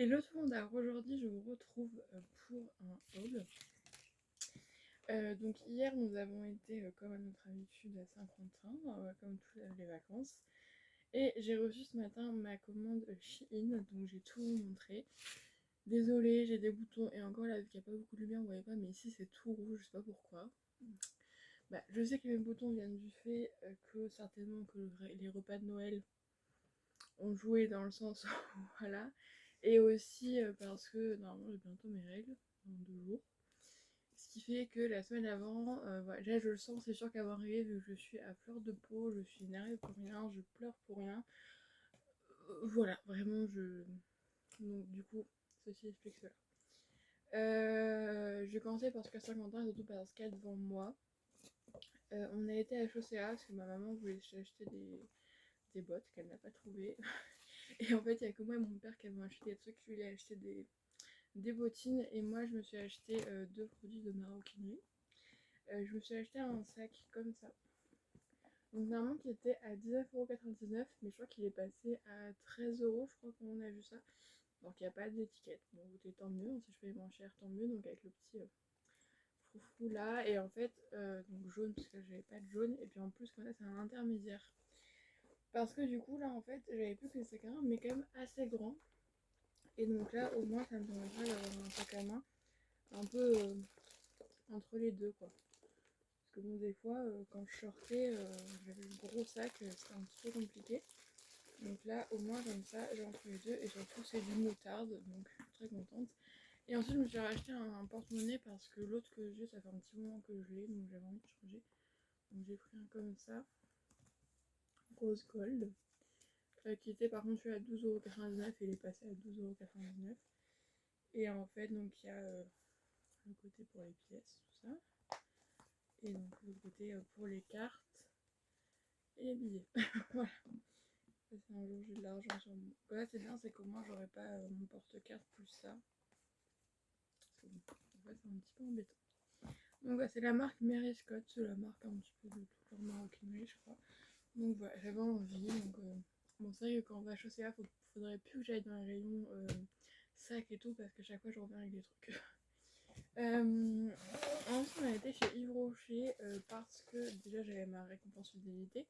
Hello tout le monde, alors aujourd'hui je vous retrouve pour un haul. Donc hier nous avons été comme à notre habitude à Saint-Quentin, comme toutes les vacances. Et j'ai reçu ce matin ma commande Shein, donc j'ai tout vous montré. Désolée, j'ai des boutons et encore là vu qu'il n'y a pas beaucoup de lumière, vous voyez pas, mais ici c'est tout rouge, je sais pas pourquoi. Bah, je sais que mes boutons viennent du fait que certainement que les repas de Noël ont joué dans le sens voilà. Et aussi parce que normalement j'ai bientôt mes règles dans 2 jours. Ce qui fait que la semaine avant, voilà, déjà je le sens, c'est sûr qu'à mon arrivée, vu que je suis à fleur de peau, je suis énervée pour rien, je pleure pour rien. Voilà, vraiment je. Donc du coup, ceci explique cela. Je vais commencer par ce qu'à Saint-Quentin, surtout parce qu'il y a devant moi. On a été à Chaussea parce que ma maman voulait acheter des bottes qu'elle n'a pas trouvées. Et en fait, il n'y a que moi et mon père qui avons acheté des trucs. Je lui ai acheté des bottines et moi je me suis acheté 2 produits de maroquinerie. Je me suis acheté un sac comme ça. Donc normalement qui était à 19,99€, mais je crois qu'il est passé à 13€, je crois qu'on a vu ça. Donc il n'y a pas d'étiquette. Bon, tant mieux, si je paye moins cher, tant mieux. Donc avec le petit froufrou là. Et en fait, donc jaune, parce que j'avais pas de jaune. Et puis en plus, comme ça, c'est un intermédiaire. Parce que du coup, là en fait, j'avais plus que des sacs à main, mais quand même assez grand. Et donc là, au moins, ça me permettra d'avoir un sac à main un peu entre les deux, quoi. Parce que bon, des fois, quand je sortais, j'avais le gros sac, c'était un petit peu compliqué. Donc là, au moins, comme ça, j'ai entre les deux. Et surtout, c'est du moutarde, donc je suis très contente. Et ensuite, je me suis racheté un porte-monnaie parce que l'autre que j'ai, ça fait un petit moment que je l'ai, donc j'avais envie de changer. Donc j'ai pris un comme ça, rose gold, qui était par contre celui à 12,99€ et il est passé à 12,99€. Et en fait, donc il y a le côté pour les pièces, tout ça. Et donc le côté pour les cartes et les billets. Voilà. Ça, c'est un jour j'ai de l'argent sur moi. Là c'est bien, c'est qu'au moins j'aurais pas mon porte-carte plus ça. Parce que bon, en fait c'est un petit peu embêtant. Donc voilà, c'est la marque Mary Scott, c'est la marque un petit peu de toute leur maroquinerie je crois. Donc voilà, j'avais envie. Donc, bon c'est vrai que quand on va à Chaussea, faudrait plus que j'aille dans les rayons sac et tout parce que chaque fois je reviens avec des trucs. Ensuite on a été chez Yves Rocher parce que déjà j'avais ma récompense fidélité.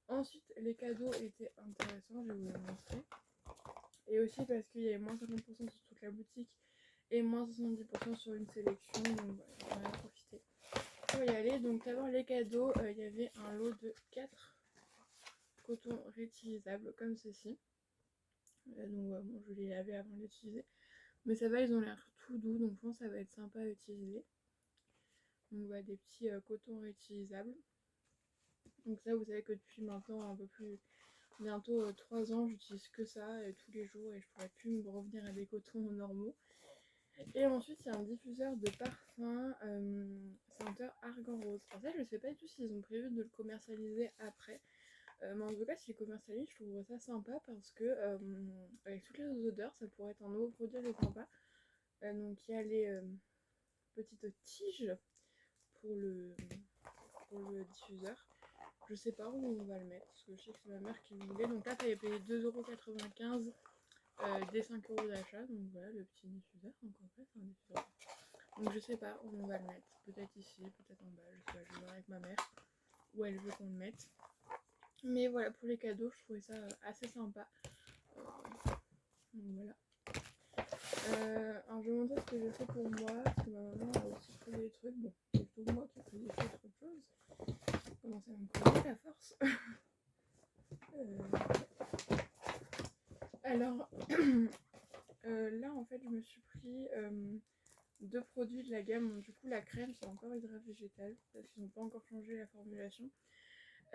Ensuite les cadeaux étaient intéressants, je vais vous les montrer. Et aussi parce qu'il y avait moins 50% sur toute la boutique et moins 70% sur une sélection. Donc voilà, j'en ai profité pour y aller. Donc d'abord les cadeaux, il y avait un lot de 4 cotons réutilisables comme ceci. Donc bon, je les lavais avant de l'utiliser. Mais ça va, ils ont l'air tout doux, donc je pense que ça va être sympa à utiliser. Donc voilà, des petits cotons réutilisables. Donc ça, vous savez que depuis maintenant un peu plus bientôt 3 ans, j'utilise que ça tous les jours et je pourrais plus me revenir à des cotons normaux. Et ensuite, il y a un diffuseur de parfum senteur argan rose. Alors ça, je ne sais pas du tout s'ils ont prévu de le commercialiser après. Mais en tout cas, s'ils commercialisent, je trouve ça sympa parce que avec toutes les autres odeurs, ça pourrait être un nouveau produit assez sympa. Donc il y a les petites tiges pour le diffuseur. Je sais pas où on va le mettre parce que je sais que c'est ma mère qui le voulait. Donc là, tu avais payé 2,95€ des 5€ d'achat. Donc voilà, le petit diffuseur. Donc en fait, c'est un diffuseur. Donc je sais pas où on va le mettre. Peut-être ici, peut-être en bas. Je sais pas, je vais voir avec ma mère où elle veut qu'on le mette. Mais voilà, pour les cadeaux, je trouvais ça assez sympa. Donc voilà. Alors je vais vous montrer ce que j'ai fait pour moi. Parce que ma maman a aussi pris des trucs. Bon, c'est plutôt moi qui ai pris des choses autre chose. Commencer à me connaître à force. Alors là en fait je me suis pris 2 produits de la gamme. Donc, du coup la crème c'est encore hydrat végétal parce qu'ils n'ont pas encore changé la formulation.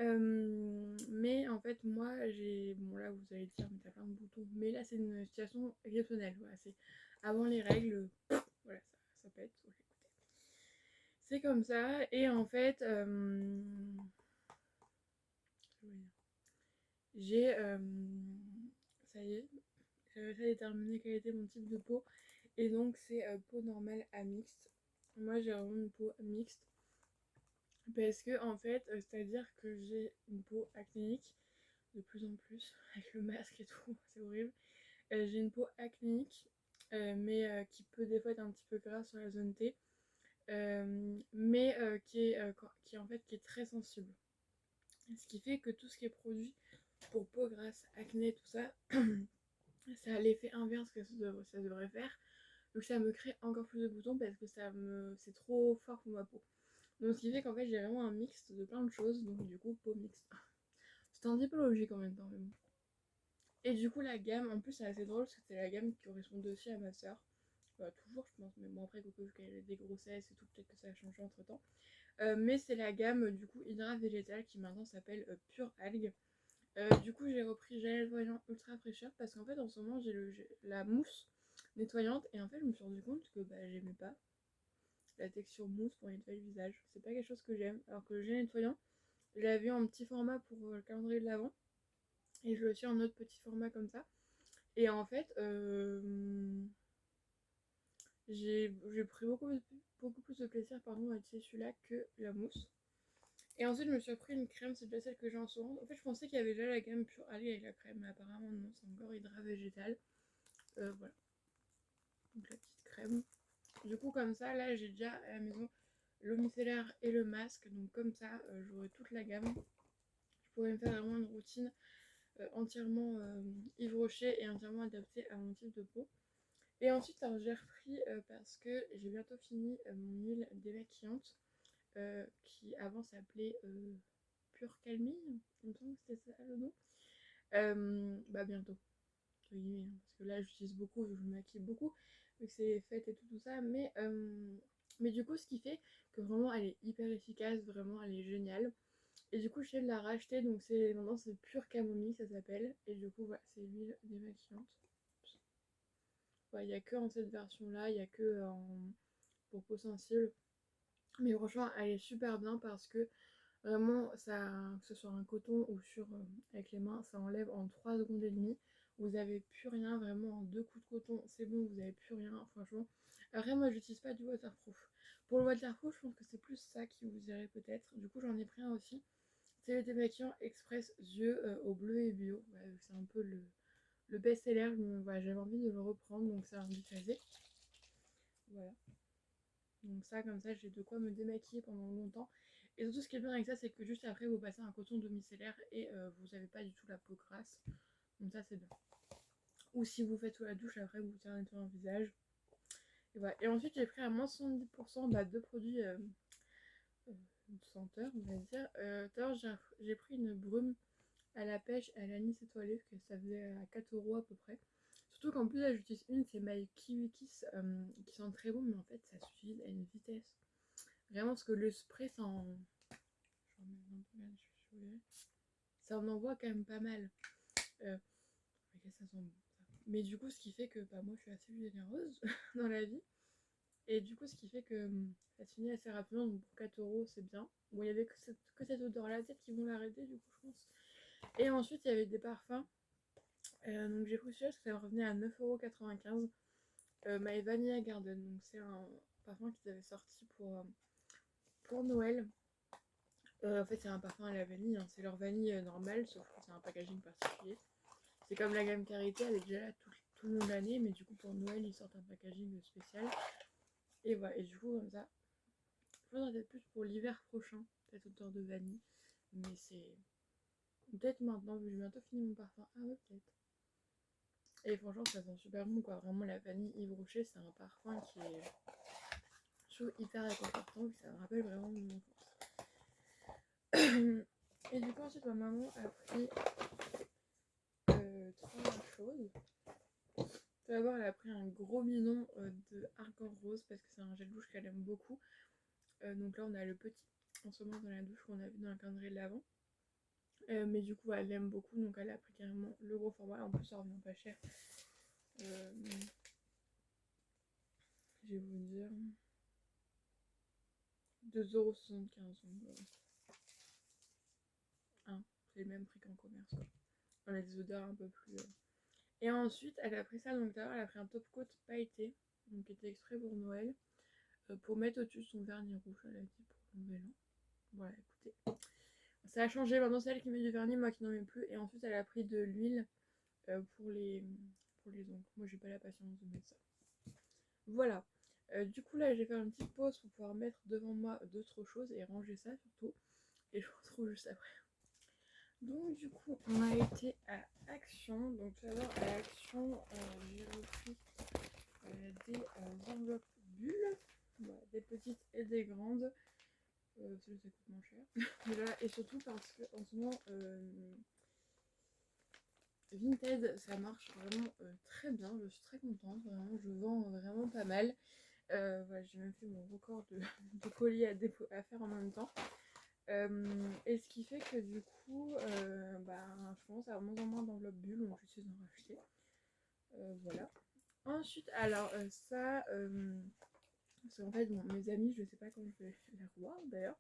Mais en fait moi j'ai... Bon là vous allez dire mais t'as plein de boutons. Mais là c'est une situation exceptionnelle. Voilà, c'est avant les règles. Voilà, ça pète. Okay, c'est comme ça. Et en fait j'ai ça y est, j'avais déjà déterminé quel était mon type de peau. Et donc c'est peau normale à mixte. Moi j'ai vraiment une peau mixte. Parce que en fait, c'est-à-dire que j'ai une peau acnéique de plus en plus, avec le masque et tout, c'est horrible. J'ai une peau acnéique, mais qui peut des fois être un petit peu grasse sur la zone T, mais qui en fait qui est très sensible. Ce qui fait que tout ce qui est produit pour peau grasse, acné, tout ça, ça a l'effet inverse que ça devrait faire. Donc ça me crée encore plus de boutons parce que c'est trop fort pour ma peau. Donc ce qui fait qu'en fait j'ai vraiment un mix de plein de choses, donc du coup peau mixte. C'est un petit peu logique en même temps, mais bon. Et du coup la gamme, en plus c'est assez drôle parce que c'est la gamme qui correspondait aussi à ma soeur. Bah, toujours je pense, mais bon après Coco vu qu'elle a des grossesses et tout, peut-être que ça a changé entre temps. Mais c'est la gamme du coup Hydra Végétal qui maintenant s'appelle Pure Algue. Du coup j'ai repris gel nettoyant ultra fraîcheur parce qu'en fait en ce moment j'ai la mousse nettoyante et en fait je me suis rendu compte que j'aimais pas la texture mousse pour nettoyer le visage. C'est pas quelque chose que j'aime. Alors que le gel nettoyant, je l'avais vu en petit format pour le calendrier de l'avant et je l'ai aussi en autre petit format comme ça. Et en fait, j'ai pris beaucoup plus de plaisir à utiliser celui-là que la mousse. Et ensuite, je me suis pris une crème, c'est déjà celle que j'ai en ce moment. En fait, je pensais qu'il y avait déjà la gamme Pure Algue avec la crème, mais apparemment non, c'est encore Hydra Végétal. Voilà. Donc la petite crème. Du coup, comme ça, là, j'ai déjà à la maison l'eau micellaire et le masque. Donc comme ça, j'aurai toute la gamme. Je pourrais me faire vraiment une routine entièrement Yves Rocher et entièrement adaptée à mon type de peau. Et ensuite, alors, j'ai repris parce que j'ai bientôt fini mon huile démaquillante qui avant s'appelait Pure Calmine. Il me semble que c'était ça le nom. Bientôt. Parce que là, j'utilise beaucoup, je me maquille beaucoup, vu que c'est les fêtes et tout ça. Mais du coup, ce qui fait que vraiment, elle est hyper efficace, vraiment, elle est géniale. Et du coup, je viens de la racheter, donc maintenant c'est Pure Camomille, ça s'appelle. Et du coup, voilà, c'est l'huile démaquillante. Il n'y a que en cette version-là, il n'y a que pour peau sensible. Mais franchement, elle est super bien parce que vraiment, ça, que ce soit un coton ou avec les mains, ça enlève en 3 secondes et demie. Vous avez plus rien, vraiment en 2 coups de coton, c'est bon, vous avez plus rien, franchement. Après, moi, j'utilise pas du waterproof. Pour le waterproof, je pense que c'est plus ça qui vous irait peut-être. Du coup, j'en ai pris un aussi. C'est le démaquillant Express Yeux au bleu et bio. C'est un peu le best-seller. J'avais envie de le reprendre, donc c'est un biphasé. Voilà. Donc ça, comme ça, j'ai de quoi me démaquiller pendant longtemps. Et surtout, ce qui est bien avec ça, c'est que juste après, vous passez un coton demi-cellaire et vous n'avez pas du tout la peau grasse. Donc ça, c'est bien. Ou si vous faites sous la douche, après, vous tirez nettoyer un visage. Et voilà. Et ensuite, j'ai pris à moins 70% de produits de senteur, on va dire. Tout à l'heure, j'ai pris une brume à la pêche à l'anis étoilé, parce que ça faisait à 4 € à peu près. Surtout qu'en plus, là, j'utilise une, c'est My Kiwi Kiss, qui sent très bon, mais en fait, ça s'utilise à une vitesse. Vraiment, parce que le spray, ça en envoie quand même pas mal. Ça sent bon. Mais du coup, ce qui fait que moi, je suis assez généreuse dans la vie. Et du coup, ce qui fait que ça se finit assez rapidement. Donc pour 4 € c'est bien. Bon, il y avait que cette odeur-là, peut-être qu'ils vont l'arrêter, du coup, je pense. Et ensuite, il y avait des parfums. Donc j'ai pris celui-là parce que ça me revenait à 9,95 €. My Vanilla Garden. Donc c'est un parfum qu'ils avaient sorti pour Noël. En fait, c'est un parfum à la vanille, hein. C'est leur vanille normale, sauf que c'est un packaging particulier. C'est comme la gamme Carité, elle est déjà là tout le long de l'année, mais du coup, pour Noël, ils sortent un packaging spécial. Et voilà, et du coup, comme ça, je faudrait peut-être plus pour l'hiver prochain, cette odeur de vanille. Mais c'est peut-être maintenant, vu que j'ai bientôt fini mon parfum. Ah ouais, peut-être. Et franchement, ça sent super bon, quoi. Vraiment, la vanille Yves Rocher, c'est un parfum qui est, je trouve, hyper réconfortant, ça me rappelle vraiment mon enfance. Et du coup, ensuite, ma maman a pris 3 choses. Tout d'abord, elle a pris un gros bidon de Argan Rose parce que c'est un gel douche qu'elle aime beaucoup. Donc là, on a le petit en ce moment dans la douche qu'on a vu dans le calendrier de l'avant. Mais du coup, elle l'aime beaucoup, donc elle a pris carrément le gros format. En plus, ça revient pas cher. Je vais vous dire 2,75 €. Hein, c'est le même prix qu'en commerce, quoi. On a des odeurs un peu plus. Et ensuite, elle a pris ça, donc d'abord, elle a pris un top coat pailleté, donc qui était extrait pour Noël, pour mettre au-dessus son vernis rouge, elle a dit pour le nouvel an. Voilà, écoutez. Ça a changé, maintenant c'est elle qui met du vernis, moi qui n'en mets plus. Et ensuite, elle a pris de l'huile pour pour les ongles. Moi j'ai pas la patience de mettre ça. Voilà. Du coup là je vais faire une petite pause pour pouvoir mettre devant moi d'autres choses et ranger ça surtout. Et je vous retrouve juste après. Donc du coup on a été à Action. Donc tout à l'heure à Action j'ai repris des enveloppes bulles. Voilà, des petites et des grandes. Ça coûte moins cher. Voilà, et surtout parce que en ce moment Vinted ça marche vraiment très bien. Je suis très contente. Vraiment, je vends vraiment pas mal. Voilà, j'ai même fait mon record de colis à faire en même temps. Et ce qui fait que du coup, je commence à avoir moins en moins d'enveloppes bulles, donc j'essaie d'en racheter. Voilà. Ensuite, alors ça, c'est en fait bon, mes amis, je sais pas quand je vais les revoir d'ailleurs.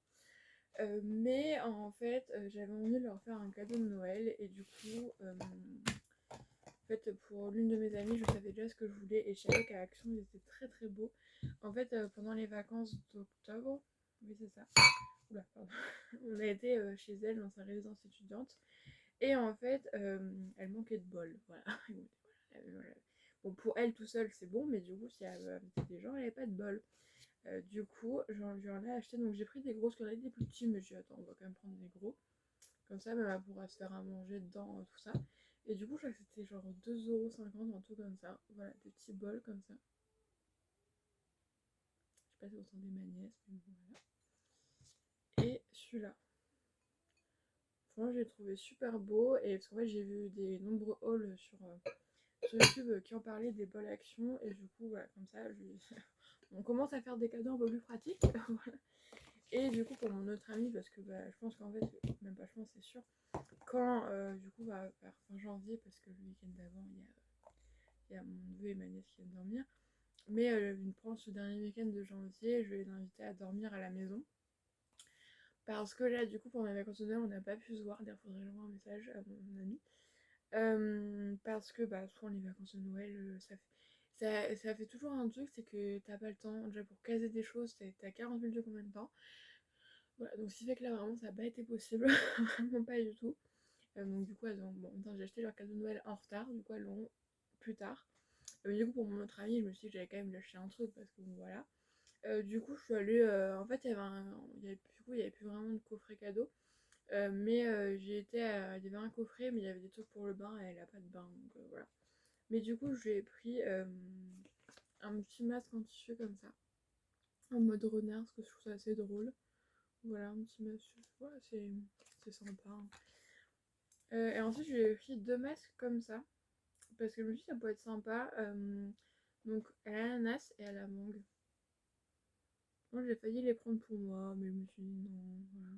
Mais en fait, j'avais envie de leur faire un cadeau de Noël et du coup, en fait, pour l'une de mes amies, je savais déjà ce que je voulais et je savais qu'à Action, ils étaient très très beaux. En fait, pendant les vacances d'octobre, oui c'est ça, oula, pardon. On a été chez elle dans sa résidence étudiante et en fait, elle manquait de bol, voilà. Voilà. Bon, pour elle tout seule c'est bon, mais du coup, si elle veut inviter des gens, elle n'avait pas de bol. Du coup, j'en ai acheté, donc j'ai pris des grosses, qu'il y en a des plus petits, mais j'ai dit attends, on va quand même prendre des gros. Comme ça, même elle pourra se faire à manger dedans, tout ça. Et du coup, je crois que c'était genre 2,50 €, un truc comme ça. Voilà, des petits bols comme ça. Je sais pas si vous entendez ma nièce, mais bon, voilà. Et celui-là. Franchement, je l'ai trouvé super beau. Et parce qu'en fait, j'ai vu des nombreux hauls sur YouTube qui en parlaient des bols Action. Et du coup, voilà, comme ça, on commence à faire des cadeaux un peu plus pratiques. Voilà. Et du coup, pour mon autre ami, parce que je pense qu'en fait, même pas je pense, c'est sûr, quand du coup, vers fin janvier, parce que le week-end d'avant, il y a mon neveu et ma nièce qui viennent dormir. Mais pendant ce dernier week-end de janvier, je vais les inviter à dormir à la maison. Parce que là, du coup, pendant les vacances de Noël, on n'a pas pu se voir. D'ailleurs, il faudrait que j'envoie un message à mon ami. Parce que souvent, les vacances de Noël, ça fait toujours un truc, c'est que t'as pas le temps. Déjà, pour caser des choses, t'as 40 minutes de combien de temps. Voilà, donc ce qui fait que là, vraiment, ça n'a pas été possible. Vraiment pas du tout. Donc, du coup, j'ai acheté leur cadeau de Noël en retard. Du coup, elles l'auront plus tard. Mais du coup, pour mon autre ami, je me suis dit que j'allais quand même lui acheter un truc parce que bon, voilà. Du coup, je suis allée. En fait, il y avait plus vraiment de coffret cadeau. Mais j'ai été il y avait un coffret, mais il y avait des trucs pour le bain et elle a pas de bain. Donc voilà. Mais du coup, j'ai pris un petit masque en tissu comme ça. En mode renard, parce que je trouve ça assez drôle. Voilà, un petit masque. Voilà, c'est sympa. Hein. Et ensuite, j'ai pris deux masques comme ça. Parce que je me suis dit, ça peut être sympa. Donc, à l'ananas et à la mangue. Moi, j'ai failli les prendre pour moi, mais je me suis dit non, voilà.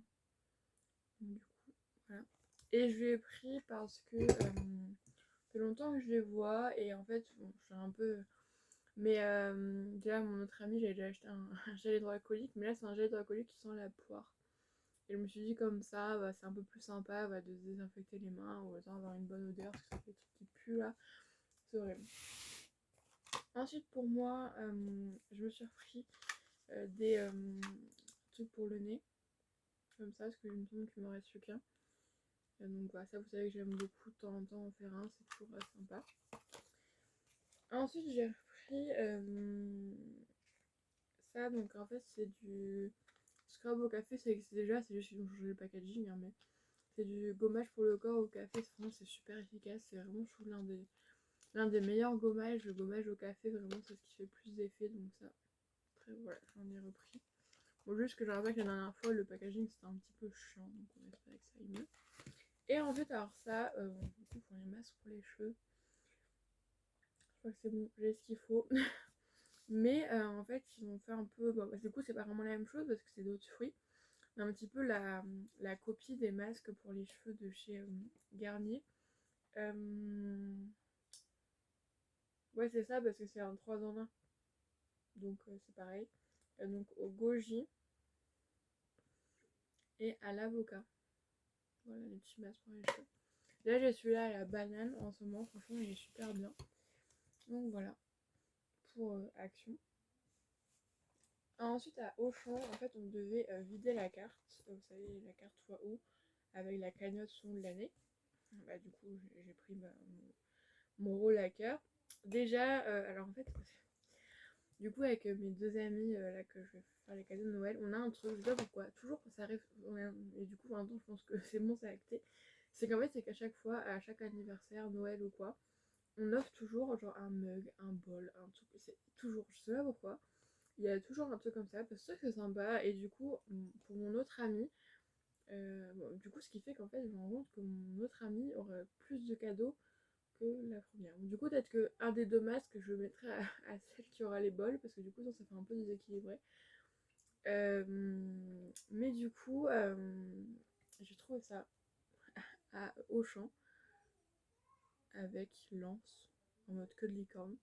Donc, du coup, voilà. Et je lui ai pris parce que ça fait longtemps que je les vois et en fait, bon, je suis un peu. Mais déjà, mon autre ami, j'avais déjà acheté un gel hydroalcoolique, mais là, c'est un gel hydroalcoolique qui sent la poire. Et je me suis dit, comme ça, c'est un peu plus sympa de se désinfecter les mains ou avoir une bonne odeur parce que ça fait des trucs qui puent là. C'est horrible. Ensuite, pour moi, je me suis repris des trucs pour le nez, comme ça, parce que je me semble qu'il me reste plus qu'un. Donc voilà, ça vous savez que j'aime beaucoup de temps en temps en faire un, c'est toujours sympa. Ensuite j'ai repris ça, donc en fait c'est du scrub au café, ça existe déjà, c'est juste qu'ils ont changé le packaging, hein, mais c'est du gommage pour le corps au café, franchement c'est super efficace, c'est vraiment je trouve l'un des meilleurs gommages, le gommage au café, vraiment c'est ce qui fait plus d'effet, donc ça, après voilà, j'en ai repris. Bon, juste que je rappelle que la dernière fois, le packaging c'était un petit peu chiant, donc on espère que ça aille mieux. Et en fait, alors ça, du coup, pour les masques pour les cheveux, je crois que c'est bon, j'ai ce qu'il faut. Mais en fait, ils ont fait un peu. Du coup, c'est pas vraiment la même chose parce que c'est d'autres fruits. Mais un petit peu la copie des masques pour les cheveux de chez Garnier. Ouais, c'est ça parce que c'est un 3 en 1. Donc, c'est pareil. Donc, au goji et à l'avocat. Voilà les petits masques pour les cheveux. Là, j'ai celui-là à la banane en ce moment. Franchement, il est super bien. Donc, voilà. Pour Action. Ensuite, à Auchan, en fait, on devait vider la carte. Vous savez, la carte x.O avec la cagnotte son de l'année. Du coup, j'ai pris mon rôle à cœur. Déjà, alors en fait, du coup, avec mes deux amis là que je vais faire les cadeaux de Noël, on a un truc, je sais pas pourquoi, toujours ça arrive, et du coup, maintenant je pense que c'est bon, c'est acté. C'est qu'en fait, c'est qu'à chaque fois, à chaque anniversaire, Noël ou quoi, on offre toujours genre un mug, un bol, un truc, c'est toujours, je sais pas pourquoi, il y a toujours un truc comme ça, parce que c'est sympa, et du coup, pour mon autre ami, bon, du coup, ce qui fait qu'en fait, je me rends compte que mon autre ami aurait plus de cadeaux que la première. Du coup, peut-être que un des deux masques, je le mettrai à celle qui aura les bols, parce que du coup, ça fait un peu déséquilibré. Euh, mais du coup, j'ai trouvé ça à Auchan avec Lance en mode queue de licorne.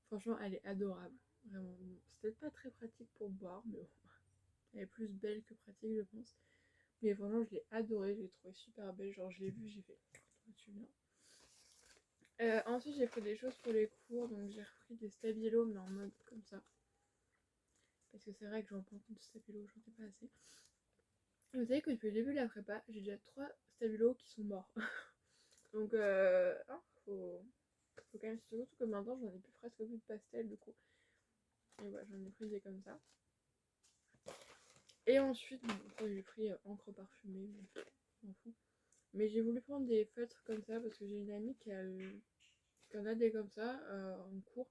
Franchement, elle est adorable. Vraiment. C'est peut-être pas très pratique pour boire, mais bon. Elle est plus belle que pratique, je pense. Mais vraiment, je l'ai adorée, je l'ai trouvée super belle. Genre, je l'ai vue, j'ai fait. Tu viens. Ensuite, j'ai pris des choses pour les cours, donc j'ai repris des stabilos, mais en mode comme ça. Parce que c'est vrai que j'en prends compte de stabilos, j'en ai pas assez. Vous savez que depuis le début de la prépa, j'ai déjà 3 stabilos qui sont morts. Donc, hein, faut quand même, surtout que maintenant j'en ai plus presque plus de pastel du coup. Et voilà, j'en ai pris des comme ça. Et ensuite, bon, j'ai pris encre parfumée, mais je m'en fous. Mais j'ai voulu prendre des feutres comme ça parce que j'ai une amie qui en a des comme ça en cours.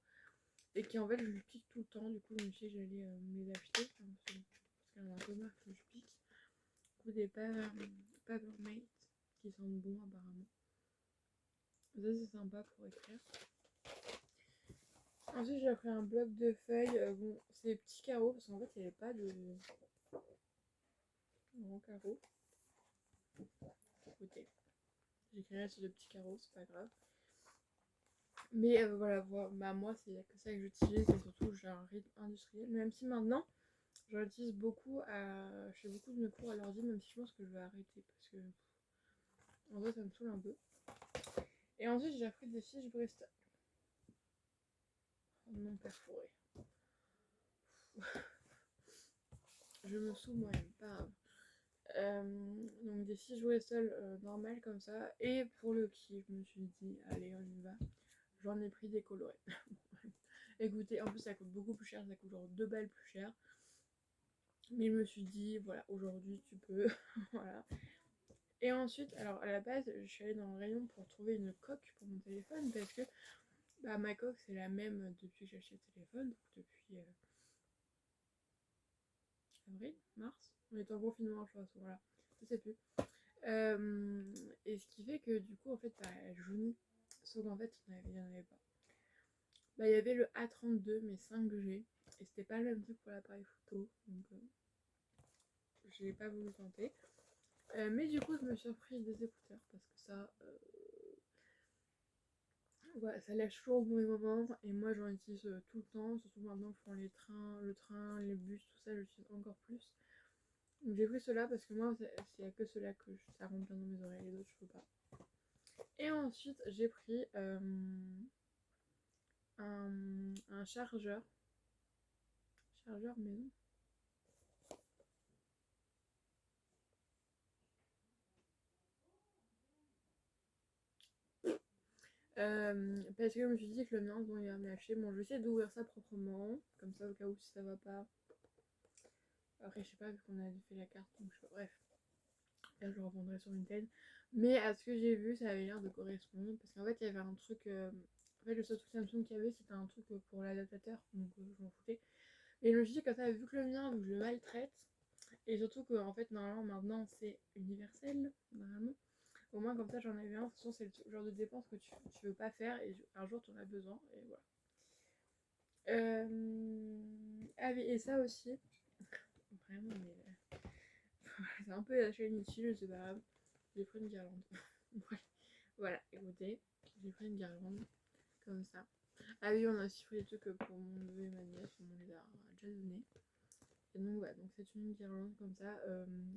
Et qui en fait je lui pique tout le temps. Du coup, je me suis dit que j'allais me les acheter. Enfin, parce qu'elle en a un peu marre que je pique. Du coup, des Papermate qui sentent bon apparemment. Ça, c'est sympa pour écrire. Ensuite, j'ai pris un bloc de feuilles. Bon, c'est des petits carreaux parce qu'en fait, il n'y avait pas de grands carreaux. Écoutez, j'écrirai sur de petits carreaux, c'est pas grave. Mais voilà, bah, moi, c'est que ça que j'utilise et surtout, j'ai un rythme industriel. Même si maintenant, j'en utilise beaucoup je fais beaucoup de mes cours à l'ordi, même si je pense que je vais arrêter parce que en vrai, ça me saoule un peu. Et ensuite, j'ai appris des fiches Bristol. Non perforées. Je me saoule moi-même, pas grave. Donc des fiches Bristol normales comme ça. Et pour le kiff, je me suis dit, allez, on y va. J'en ai pris des colorés. Écoutez, en plus, ça coûte beaucoup plus cher. Ça coûte genre 2 balles plus cher. Mais je me suis dit, voilà, aujourd'hui, tu peux. Voilà. Et ensuite, alors à la base, je suis allée dans le rayon pour trouver une coque pour mon téléphone parce que bah, ma coque c'est la même depuis que j'ai acheté le téléphone, donc depuis avril, mars. On est en confinement, je pense, voilà, je sais plus. Et ce qui fait que du coup, en fait, bah, elle jaunit. Sauf qu'en fait, il n'y en avait pas. Bah, il y avait le A32 mais 5G et c'était pas le même truc pour l'appareil photo, donc j'ai pas voulu tenter. Mais du coup, je me suis repris des écouteurs parce que ça. Ouais, ça lâche toujours au mauvais moment et moi j'en utilise tout le temps, surtout maintenant que je prends les trains, le train, les bus, tout ça, j'utilise encore plus. Donc j'ai pris cela parce que moi, s'il n'y a que cela que ça rentre bien dans mes oreilles, les autres je peux pas. Et ensuite j'ai pris un chargeur maison. Parce que je me suis dit que le mien, bon, il va me lâcher. Bon, je vais essayer d'ouvrir ça proprement, comme ça au cas où si ça va pas. Après, je sais pas, vu qu'on a fait la carte, donc je sais pas. Bref. Là, je le revendrai sur Vinted. Mais à ce que j'ai vu, ça avait l'air de correspondre. Parce qu'en fait, il y avait un truc. En fait, le seul truc Samsung qu'il y avait, c'était un truc pour l'adaptateur. Donc, je m'en foutais. Et je me suis dit, comme ça, vu que le mien, je le maltraite. Et surtout que, en fait, normalement, maintenant, c'est universel. Normalement. Au moins, comme ça, j'en avais un. De toute façon, c'est le genre de dépense que tu veux pas faire. Et un jour, tu en as besoin. Et voilà. Ah oui, et ça aussi. Vraiment, mais. C'est un peu la chaîne inutile, c'est pas grave. J'ai pris une guirlande. Voilà, écoutez, j'ai pris une guirlande comme ça. Ah oui, on a aussi pris des trucs pour mon neveu et ma nièce, on les a déjà donné. Et donc voilà, donc c'est une guirlande comme ça,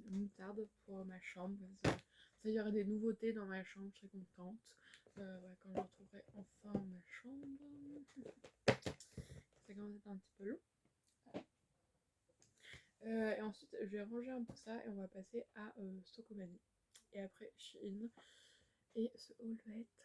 moutarde pour ma chambre. Ça, il y aura des nouveautés dans ma chambre, je serai contente. Ouais, quand je retrouverai enfin ma chambre. Ça commence à être un petit peu long. Et ensuite, je vais ranger un peu ça et on va passer à Stokomani. Et après, Shein. Et ce haul va être